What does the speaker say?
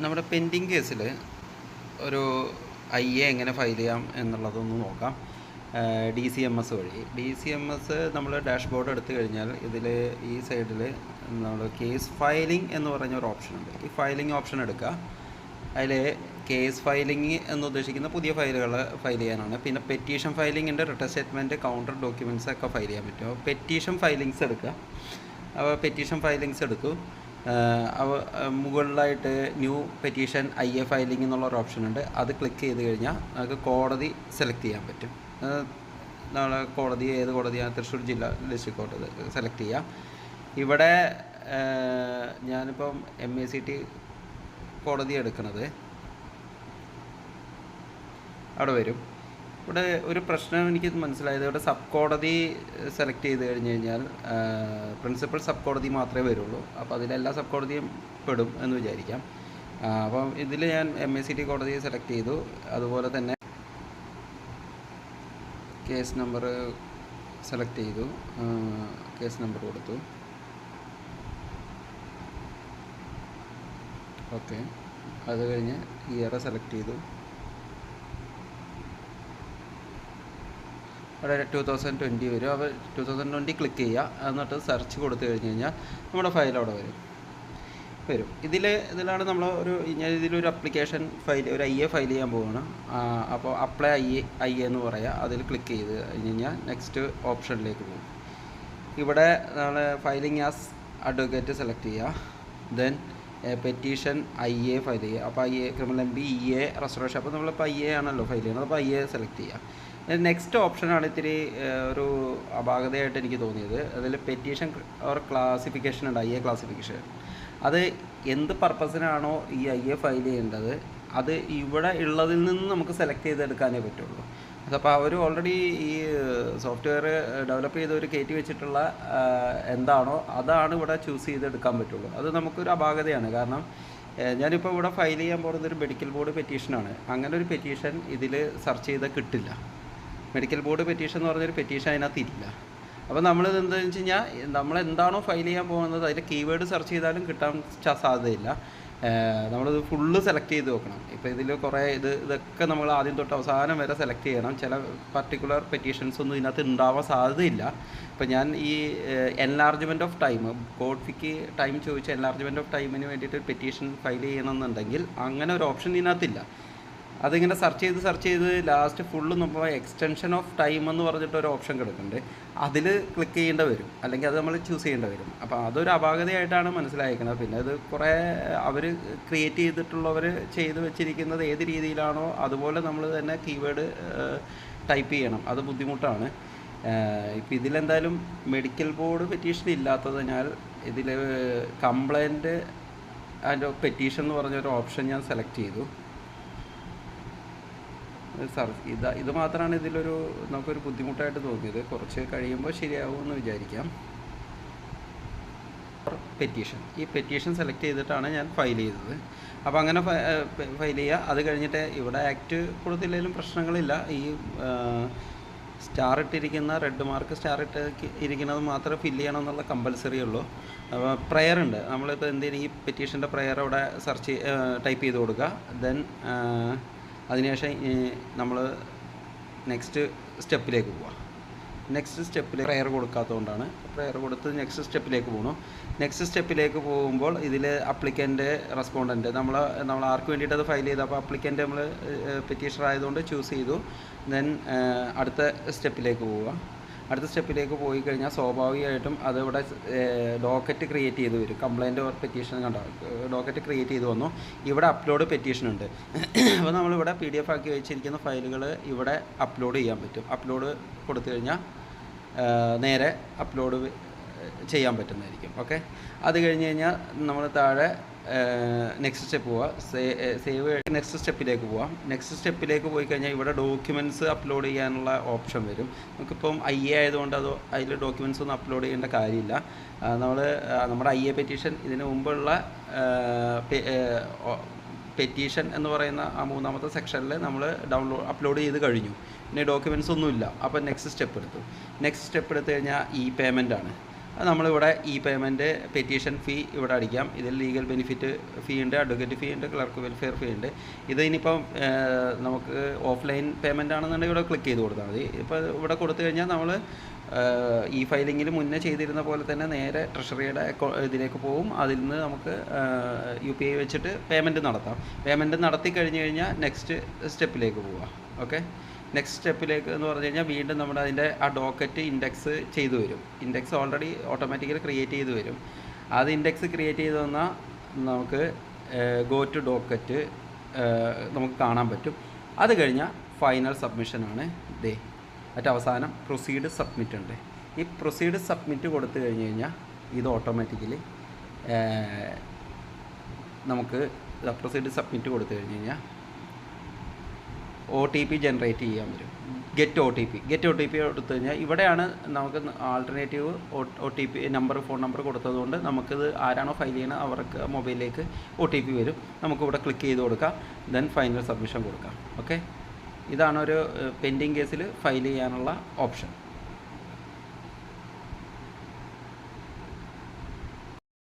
നമ്മുടെ പെൻഡിങ് കേസിൽ ഒരു IA എങ്ങനെ ഫയൽ ചെയ്യാം എന്നുള്ളതൊന്ന് നോക്കാം. DCMS വഴി. DCMS നമ്മൾ ഡാഷ്ബോർഡ് എടുത്തു കഴിഞ്ഞാൽ ഇതിൽ ഈ സൈഡിൽ നമ്മൾ കേസ് ഫയലിംഗ് എന്ന് പറഞ്ഞ ഒരു ഓപ്ഷൻ ഉണ്ട്. ഈ ഫയലിംഗ് ഓപ്ഷൻ എടുക്കുക. അതിൽ കേസ് ഫയലിംഗ് എന്ന് ഉദ്ദേശിക്കുന്ന പുതിയ ഫയലുകൾ ഫയൽ ചെയ്യാനാണ്. പിന്നെ പെറ്റീഷൻ ഫയലിംഗിൻ്റെ റിട്ടേൺ സ്റ്റേറ്റ്മെൻറ്റ്, കൗണ്ടർ ഡോക്യുമെൻറ്റ്സ് ഒക്കെ ഫയൽ ചെയ്യാൻ പറ്റും. പെറ്റീഷൻ ഫയലിങ്സ് എടുക്കുക. അപ്പോൾ പെറ്റീഷൻ ഫയലിങ്സ് എടുത്തു. മുകളിലായിട്ട് ന്യൂ പെറ്റീഷൻ IA ഫയലിംഗ് എന്നുള്ളൊരു ഓപ്ഷൻ ഉണ്ട്. അത് ക്ലിക്ക് ചെയ്ത് കഴിഞ്ഞാൽ നമുക്ക് കോടതി സെലക്ട് ചെയ്യാൻ പറ്റും. നമ്മളെ കോടതി ഏത് കോടതിയാണ്? തൃശ്ശൂർ ജില്ലാ ഡിസ്ട്രിക്ട് കോടതി സെലക്ട് ചെയ്യാം. ഇവിടെ ഞാനിപ്പം MACT കോടതി എടുക്കുന്നത് അവിടെ വരും. ഇവിടെ ഒരു പ്രശ്നം എനിക്ക് മനസ്സിലായത്, ഇവിടെ സബ് കോടതി സെലക്ട് ചെയ്ത് കഴിഞ്ഞ് കഴിഞ്ഞാൽ പ്രിൻസിപ്പൽ സബ് കോടതി മാത്രമേ വരുള്ളൂ. അപ്പോൾ അതിലെല്ലാ സബ് കോടതിയും പെടും എന്ന് വിചാരിക്കാം. അപ്പം ഇതിൽ ഞാൻ MACT കോടതി സെലക്ട് ചെയ്തു. അതുപോലെ തന്നെ കേസ് നമ്പർ സെലക്ട് ചെയ്തു. കേസ് നമ്പർ കൊടുത്തു. ഓക്കെ. അത് കഴിഞ്ഞ് ഇയർ സെലക്ട് ചെയ്തു. അവിടെ 2020 വരും. അപ്പോൾ 2020 ക്ലിക്ക് ചെയ്യുക. എന്നിട്ട് സെർച്ച് കൊടുത്തു കഴിഞ്ഞ് കഴിഞ്ഞാൽ നമ്മുടെ ഫയൽ അവിടെ വരും. ഇതിലാണ് നമ്മൾ ഇതിലൊരു അപ്ലിക്കേഷൻ ഫയൽ, ഒരു IA ഫയൽ ചെയ്യാൻ പോവുകയാണ്. അപ്പോൾ അപ്ലൈ IA എന്ന് പറയുക. അതിൽ ക്ലിക്ക് ചെയ്ത് കഴിഞ്ഞ് കഴിഞ്ഞാൽ നെക്സ്റ്റ് ഓപ്ഷനിലേക്ക് പോകും. ഇവിടെ നമ്മൾ ഫയലിംഗ് ആസ് അഡ്വക്കേറ്റ് സെലക്ട് ചെയ്യുക. ദെൻ പെറ്റീഷൻ IA ഫയൽ ചെയ്യുക. അപ്പോൾ IA criminal MB EA restoration. അപ്പോൾ നമ്മളിപ്പോൾ IA ആണല്ലോ ഫയൽ ചെയ്യുന്നത്. അപ്പോൾ IA സെലക്ട് ചെയ്യുക. നെക്സ്റ്റ് ഓപ്ഷനാണ് ഇത്തിരി ഒരു അപാകതയായിട്ട് എനിക്ക് തോന്നിയത്. അതിൽ പെറ്റീഷൻ ഓർ ക്ലാസിഫിക്കേഷൻ ഉണ്ട്, IA ക്ലാസിഫിക്കേഷൻ. അത് എന്ത് പർപ്പസിനാണോ ഈ IA ഫയൽ ചെയ്യേണ്ടത് അത് ഇവിടെ ഉള്ളതിൽ നിന്ന് നമുക്ക് സെലക്ട് ചെയ്തെടുക്കാനേ പറ്റുള്ളൂ. അതപ്പോൾ അവർ ഓൾറെഡി ഈ സോഫ്റ്റ്വെയർ ഡെവലപ്പ് ചെയ്തവർ കയറ്റി വെച്ചിട്ടുള്ള എന്താണോ അതാണ് ഇവിടെ ചൂസ് ചെയ്തെടുക്കാൻ പറ്റുള്ളൂ. അത് നമുക്കൊരു അപാകതയാണ്. കാരണം ഞാനിപ്പോൾ ഇവിടെ ഫയൽ ചെയ്യാൻ പോകുന്നത് ഒരു മെഡിക്കൽ ബോർഡ് പെറ്റീഷനാണ്. അങ്ങനെ ഒരു പെറ്റീഷൻ ഇതിൽ സെർച്ച് ചെയ്താൽ കിട്ടില്ല. മെഡിക്കൽ ബോർഡ് പെറ്റീഷൻ എന്ന് പറഞ്ഞൊരു പെറ്റീഷൻ അതിനകത്ത് ഇല്ല. അപ്പോൾ നമ്മളിത് എന്താണെന്ന് വെച്ച് കഴിഞ്ഞാൽ നമ്മളെന്താണോ ഫയൽ ചെയ്യാൻ പോകുന്നത് അതിൽ കീവേഡ് സെർച്ച് ചെയ്താലും കിട്ടാൻ സാധ്യതയില്ല. നമ്മളിത് ഫുള്ള് സെലക്ട് ചെയ്ത് നോക്കണം. ഇപ്പോൾ ഇതിൽ കുറേ ഇതൊക്കെ നമ്മൾ ആദ്യം തൊട്ട് അവസാനം വരെ സെലക്ട് ചെയ്യണം. ചില പർട്ടിക്കുലർ പെറ്റീഷൻസ് ഒന്നും ഇതിനകത്ത് ഉണ്ടാവാൻ സാധ്യതയില്ല. ഇപ്പോൾ ഞാൻ ഈ enlargement of time, court fix time ചോദിച്ച എൻലാർജ്മെൻറ്റ് ഓഫ് ടൈമിന് വേണ്ടിയിട്ട് പെറ്റീഷൻ ഫയൽ ചെയ്യണമെന്നുണ്ടെങ്കിൽ അങ്ങനെ ഒരു ഓപ്ഷൻ ഇതിനകത്തില്ല. അതിങ്ങനെ സെർച്ച് ചെയ്ത് ലാസ്റ്റ് ഫുള്ള് നമ്മൾ എക്സ്റ്റൻഷൻ ഓഫ് ടൈം എന്ന് പറഞ്ഞിട്ടൊരു ഓപ്ഷൻ കിടക്കുന്നുണ്ട്. അതിൽ ക്ലിക്ക് ചെയ്യേണ്ടി വരും, അല്ലെങ്കിൽ അത് നമ്മൾ ചൂസ് ചെയ്യേണ്ടി വരും. അപ്പോൾ അതൊരു അപാകതയായിട്ടാണ് മനസ്സിലാക്കുന്നത്. പിന്നെ അത് കുറേ അവർ ക്രിയേറ്റ് ചെയ്തിട്ടുള്ളവർ ചെയ്ത് വെച്ചിരിക്കുന്നത് ഏത് രീതിയിലാണോ അതുപോലെ നമ്മൾ തന്നെ കീവേഡ് ടൈപ്പ് ചെയ്യണം. അത് ബുദ്ധിമുട്ടാണ്. ഇപ്പോൾ ഇതിലെന്തായാലും മെഡിക്കൽ ബോർഡ് പെറ്റീഷൻ ഇല്ലാത്തതിനാൽ ഇതിൽ കംപ്ലൈൻറ്റ് ആൻഡ് പെറ്റീഷൻ എന്ന് പറഞ്ഞൊരു ഓപ്ഷൻ ഞാൻ സെലക്ട് ചെയ്തു. ഇത് മാത്രമാണ് ഇതിലൊരു നമുക്കൊരു ബുദ്ധിമുട്ടായിട്ട് തോന്നിയത്. കുറച്ച് കഴിയുമ്പോൾ ശരിയാവുമെന്ന് വിചാരിക്കാം. ഈ പെറ്റീഷൻ സെലക്ട് ചെയ്തിട്ടാണ് ഞാൻ ഫയൽ ചെയ്തത്. അപ്പോൾ അങ്ങനെ ഫയൽ ചെയ്യുക. അത് കഴിഞ്ഞിട്ട് ഇവിടെ ആക്ട് കൊടുത്തില്ലെങ്കിലും പ്രശ്നങ്ങളില്ല. ഈ സ്റ്റാർ ഇട്ടിരിക്കുന്ന റെഡ് മാർക്ക് സ്റ്റാർ ഇരിക്കുന്നത് മാത്രമേ ഫില്ല് ചെയ്യണം എന്നുള്ള കമ്പൽസറി ഉള്ളൂ. അപ്പോൾ പ്രയർ ഉണ്ട്. നമ്മളിപ്പോൾ എന്തെങ്കിലും ഈ പെറ്റീഷൻ്റെ പ്രയർ അവിടെ ടൈപ്പ് ചെയ്ത് കൊടുക്കുക. ദെൻ അതിനുശേഷം നമ്മൾ നെക്സ്റ്റ് സ്റ്റെപ്പിലേക്ക് പോവാം. നെക്സ്റ്റ് സ്റ്റെപ്പിൽ പ്രയർ കൊടുക്കാത്തതുകൊണ്ടാണ്. പ്രയർ കൊടുത്ത് നെക്സ്റ്റ് സ്റ്റെപ്പിലേക്ക് പോകണം. നെക്സ്റ്റ് സ്റ്റെപ്പിലേക്ക് പോകുമ്പോൾ ഇതിൽ അപ്ലിക്കൻ്റ്, റെസ്പോണ്ടൻറ്റ് നമ്മൾ ആർക്ക് വേണ്ടിയിട്ട് അത് ഫയൽ ചെയ്തു. അപ്പോൾ അപ്ലിക്കൻ്റ് നമ്മൾ പെറ്റീഷണർ ആയതുകൊണ്ട് ചൂസ് ചെയ്തു. ദെൻ അടുത്ത സ്റ്റെപ്പിലേക്ക് പോവുക. അടുത്ത സ്റ്റെപ്പിലേക്ക് പോയി കഴിഞ്ഞാൽ സ്വാഭാവികമായിട്ടും അതിവിടെ ഡോക്കറ്റ് ക്രിയേറ്റ് ചെയ്ത് വരും. കംപ്ലൈൻറ്റ് ഓർ പെറ്റീഷൻ കണ്ടോ, ഡോക്കറ്റ് ക്രിയേറ്റ് ചെയ്ത് വന്നു. ഇവിടെ അപ്ലോഡ് പെറ്റീഷൻ ഉണ്ട്. അപ്പോൾ നമ്മളിവിടെ PDF ആക്കി വെച്ചിരിക്കുന്ന ഫയലുകൾ ഇവിടെ അപ്ലോഡ് ചെയ്യാൻ പറ്റും. അപ്ലോഡ് കൊടുത്തു കഴിഞ്ഞാൽ നേരെ അപ്ലോഡ് ചെയ്യാൻ പറ്റുന്നതായിരിക്കും. ഓക്കെ. അത് കഴിഞ്ഞ് കഴിഞ്ഞാൽ നമ്മൾ താഴെ നെക്സ്റ്റ് സ്റ്റെപ്പ് പോവുക. സേവ് നെക്സ്റ്റ് സ്റ്റെപ്പിലേക്ക് പോവാം. നെക്സ്റ്റ് സ്റ്റെപ്പിലേക്ക് പോയി കഴിഞ്ഞാൽ ഇവിടെ ഡോക്യുമെൻറ്റ്സ് അപ്ലോഡ് ചെയ്യാനുള്ള ഓപ്ഷൻ വരും. നമുക്കിപ്പം IA ആയതുകൊണ്ട് അതിൽ ഡോക്യുമെൻറ്റ്സ് ഒന്നും അപ്ലോഡ് ചെയ്യേണ്ട കാര്യമില്ല. നമ്മുടെ IA പെറ്റീഷൻ ഇതിന് മുമ്പുള്ള പെറ്റീഷൻ എന്ന് പറയുന്ന ആ മൂന്നാമത്തെ സെക്ഷനിൽ നമ്മൾ അപ്ലോഡ് ചെയ്ത് കഴിഞ്ഞു. പിന്നെ ഡോക്യുമെൻറ്റ്സ് ഒന്നുമില്ല. അപ്പോൾ നെക്സ്റ്റ് സ്റ്റെപ്പ് എടുത്തു കഴിഞ്ഞാൽ പേയ്മെൻ്റ് ആണ്. നമ്മളിവിടെ ഈ പേയ്മെൻറ്റ് പെറ്റീഷൻ ഫീ ഇവിടെ അടിക്കാം. ഇതിൽ ലീഗൽ ബെനിഫിറ്റ് ഫീ ഉണ്ട്, അഡ്വക്കേറ്റ് ഫീ ഉണ്ട്, ക്ലർക്ക് വെൽഫെയർ ഫീ ഉണ്ട്. ഇത് ഇനിയിപ്പം നമുക്ക് ഓഫ്ലൈൻ പേയ്മെൻ്റ് ആണെന്നുണ്ടെങ്കിൽ ഇവിടെ ക്ലിക്ക് ചെയ്ത് കൊടുത്താൽ മതി. ഇപ്പോൾ ഇവിടെ കൊടുത്തു കഴിഞ്ഞാൽ നമ്മൾ ഈ ഫയലിങ്ങിൽ മുന്നേ ചെയ്തിരുന്ന പോലെ തന്നെ നേരെ ട്രഷറിയുടെ ഇതിലേക്ക് പോകും. അതിൽ നിന്ന് നമുക്ക് UPI വെച്ചിട്ട് പേയ്മെൻറ്റ് നടത്താം. പേയ്മെൻറ്റ് നടത്തി കഴിഞ്ഞ് കഴിഞ്ഞാൽ നെക്സ്റ്റ് സ്റ്റെപ്പിലേക്ക് പോവാം. ഓക്കെ, നെക്സ്റ്റ് സ്റ്റെപ്പിലേക്ക് എന്ന് പറഞ്ഞു കഴിഞ്ഞാൽ വീണ്ടും നമ്മുടെ അതിൻ്റെ ആ ഡോക്കറ്റ് ഇൻഡെക്സ് ചെയ്തു വരും. ഇൻഡെക്സ് ഓൾറെഡി ഓട്ടോമാറ്റിക്കലി ക്രിയേറ്റ് ചെയ്ത് വരും. അത് ഇൻഡെക്സ് ക്രിയേറ്റ് ചെയ്ത് വന്നാൽ നമുക്ക് ഗോ ടു ഡോക്കറ്റ് നമുക്ക് കാണാൻ പറ്റും. അത് കഴിഞ്ഞാൽ ഫൈനൽ സബ്മിഷനാണ്. ദേ ഏറ്റവും അവസാനം പ്രൊസീഡ് സബ്മിറ്റ് ഉണ്ട്. ഈ പ്രൊസീഡ് സബ്മിറ്റ് കൊടുത്തു കഴിഞ്ഞ് കഴിഞ്ഞാൽ ഇത് ഓട്ടോമാറ്റിക്കലി നമുക്ക് പ്രൊസീഡ് സബ്മിറ്റ് കൊടുത്തു കഴിഞ്ഞ് കഴിഞ്ഞാൽ OTP ജനറേറ്റ് ചെയ്യാൻ വരും. ഗെറ്റ് ഒ ടി പി കൊടുത്തു കഴിഞ്ഞാൽ ഇവിടെയാണ് നമുക്ക് alternative OTP number, phone number കൊടുത്തതുകൊണ്ട് നമുക്കിത് ആരാണോ ഫയൽ ചെയ്യുന്നത് അവർക്ക് മൊബൈലിലേക്ക് OTP വരും. നമുക്കിവിടെ ക്ലിക്ക് ചെയ്ത് കൊടുക്കാം. ദെൻ ഫൈനൽ സബ്മിഷൻ കൊടുക്കാം. ഓക്കെ, ഇതാണ് ഒരു പെൻഡിങ് കേസിൽ ഫയൽ ചെയ്യാനുള്ള ഓപ്ഷൻ.